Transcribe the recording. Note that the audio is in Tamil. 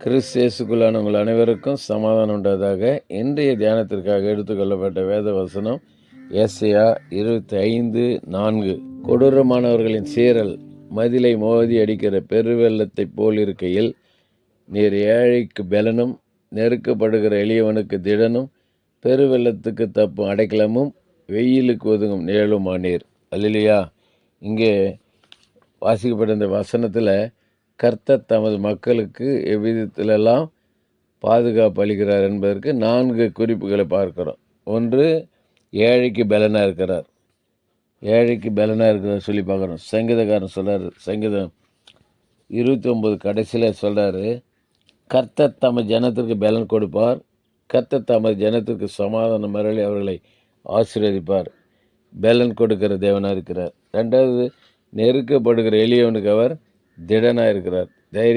கிறிஸ்து இயேசுக்குள்ளான உங்கள் அனைவருக்கும் சமாதானம் உண்டதாக. இன்றைய தியானத்திற்காக எடுத்துக்கொள்ளப்பட்ட வேத வசனம் ஏசாயா 25:4. கொடூரமானவர்களின் சீறல் மதிலை மோதி அடிக்கிற பெருவெள்ளத்தைப் போல் இருக்கையில், நீர் ஏழைக்கு பலனும் நெருக்கப்படுகிற எளியவனுக்கு திடனும் பெருவெள்ளத்துக்கு தப்பும் அடைக்கலமும் வெயிலுக்கு ஒதுங்கும் நிழலுமானீர். அல்லேலூயா. இங்கே வாசிக்கப்பட்ட இந்த வசனத்தில் கர்த்தர் தமது மக்களுக்கு எவ்விதத்திலெல்லாம் பாதுகாப்பு அளிக்கிறார் என்பதற்கு 4 குறிப்புகளை பார்க்கிறோம். ஒன்று, ஏழைக்கு பலனாக இருக்கிறார். ஏழைக்கு பலனாக இருக்கிறார் சொல்லி பார்க்குறோம். சங்கீதக்காரன் சொல்கிறார், சங்கீதம் 29 கடைசியில் சொல்கிறாரு, கர்த்தர் தமது ஜனத்திற்கு பலன் கொடுப்பார், கர்த்தர் தமது ஜனத்திற்கு சமாதானம் மரளி அவர்களை ஆசீர்வதிப்பார். பலன் கொடுக்கிற தேவனாக இருக்கிறார். ரெண்டாவது, நெருக்கப்படுகிற எளியவனுக்கு அவர் திடனாக இருக்கிறார், தைரியம்